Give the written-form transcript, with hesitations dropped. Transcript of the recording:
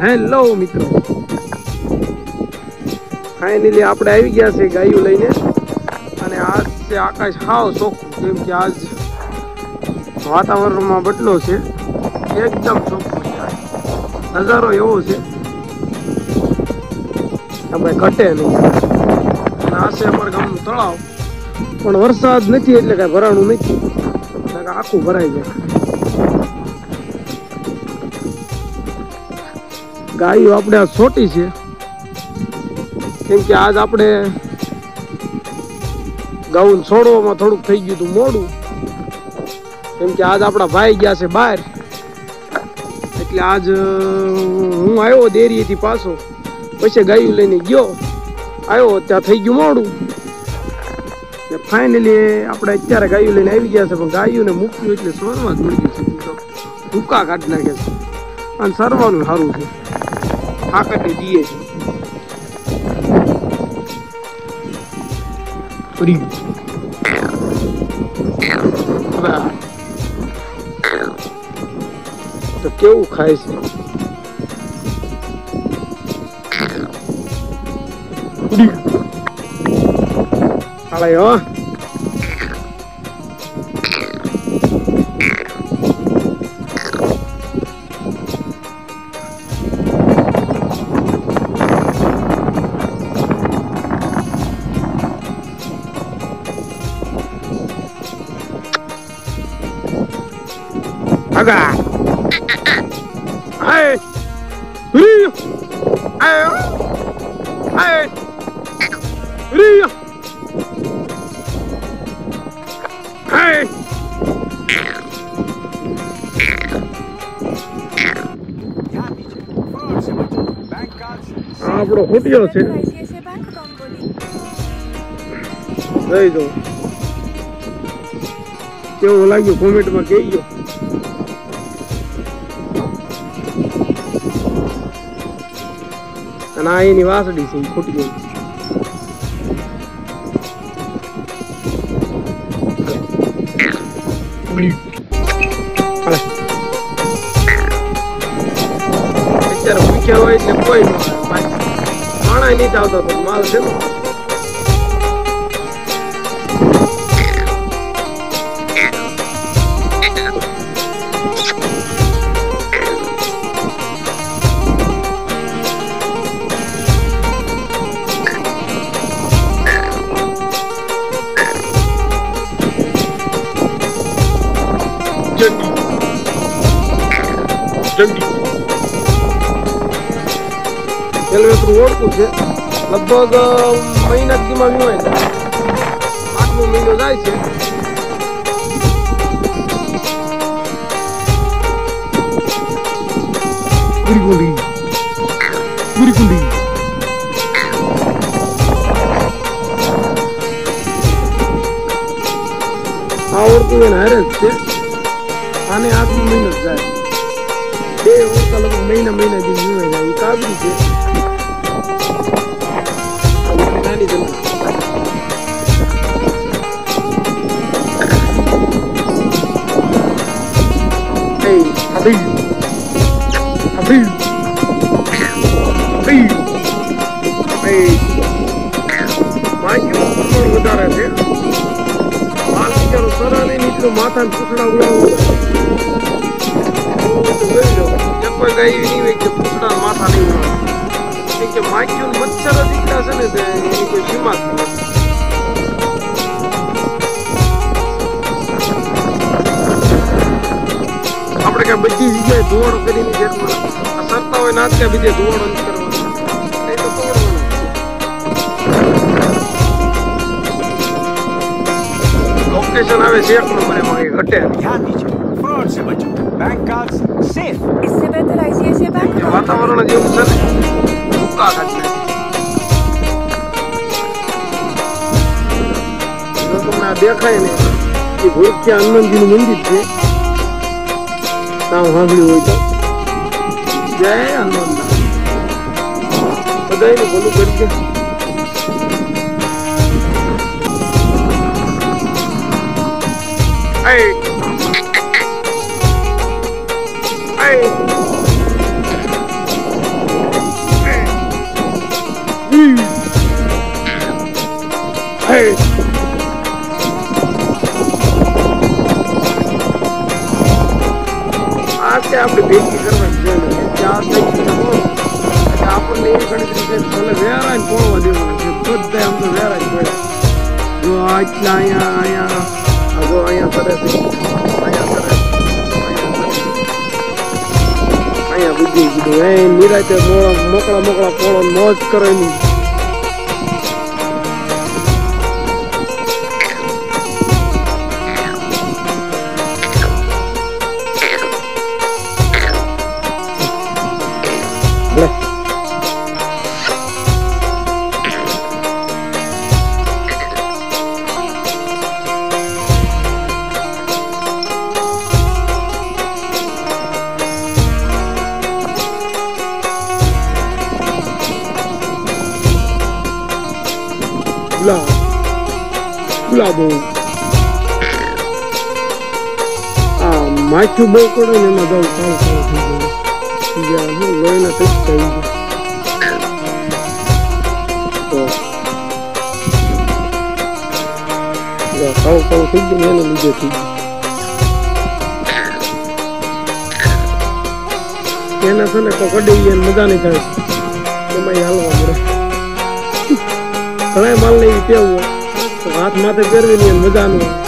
Hello મિત્રો, finally આપણે આવી ગયા છે ગાયું લઈને. અને આજ છે આકાશ હાવ ચોખ્ખું, કેમ કે આજ વાતાવરણમાં બદલો છે, એકદમ ચોખ્ખું છે. નજારો એવો છે આપણે ઘટે નહીં. અને આ છે અમારા ગામનું તળાવ, પણ વરસાદ નથી એટલે કાંઈ ભરાણું નથી, આખું ભરાઈ જાય. ગાયો આપણે આ છોટી છે, કેમ કે આજ આપણે ગાઉન છોડવામાં થોડુંક થઈ ગયું હતું મોડું, કેમ કે આજ આપણા ભાઈ ગયા છે બહાર. એટલે આજ હું આવ્યો ડેરીએથી પાછો, પછી ગાયું લઈને ગયો, આવ્યો ત્યાં થઈ ગયું મોડું. ફાઇનલી આપણે અત્યારે ગાયું લઈને આવી ગયા છે, પણ ગાયોને મૂક્યું એટલે સરવા જ મળી ગયું છે. ભૂકા કાઢી નાખે છે અને સરવાનું સારું છે, આકટે દીએ છે. તો કેવું ખાય છે, હો Aga. Hey. Rio. Hey. Hey. Rio. Hey. આપણો ખૂટ્યો છે, લઈ જાઓ. કેવું લાગ્યું કોમેન્ટમાં કહેજો. અને આ એની વાસડી છે, એ ખૂટી ગઈ. અત્યારે ભૂખ્યા હોય એટલે કોઈ માણા નહીં આવતો તો માલ છે ને. રેલવે ઓળખું છે, લગભગ મહિના દીમાં હોય છે, 8મો મહિનો જાય છે. આ ઓળખું એને હારે જ છે, આને 8મો મહિનો જ જાય. બે ઓળખા લગભગ મહિના જેવી હોય જાય. એ કાબરી છે, નાની જમીન. વધારે છે, માલ બિચારો સરા નહીં નીકળ્યો, માથા પૂછડા ઉડાવો. કોઈ ગાય એવી નહીં હોય કે પૂછડા માથા નહીં ઉડાવે, કેમ કે માખ્યું મચ્છર દીકરા છે ને એની કોઈ સીમા જ નથી. આપણે કઈ બધી જગ્યાએ ધોવાડો કરીને સરતા હોય ના ત્યાં બીજે ધોવાડો નથી કરવાનો, એ તો તોડવાનો. લોકેશન આવે છે 1 નંબર, એમાં કઈ ઘટે. વાતાવરણ જેવું છે ને, ભૂકા કાઢે. તમને આ દેખાય ને એ ભૂલખ્યા હનુમાનજીનું મંદિર છે, નામ સાંભળ્યું હોય તો. જય હનુમાન, બધાને ભલું કરજે. ગણતરી છે ભલે વેરા ને પોળવા દેવાના છે બધા આમ તો વેરા જ પડ્યા જો આટલા અહીંયા જો અહીંયા કરે છે અહીંયા બુજી કીધું એ નિરાતે મોકળા પોળો મોજ કરે ની ગુલાબો આ માછું બહુ પડે ને એમાં દઉં કાળું થઈ જાય હું લોહીના ટચ થઈ ગયું તો કાળું થઈ ગયું એને લીધે થઈ ગયું એના છે ને કડી મજા નહીં થાય એમાં હાલવા મળે ઘણા માલ ને તેવું હાથ માથે પહેરવી ને મજાનું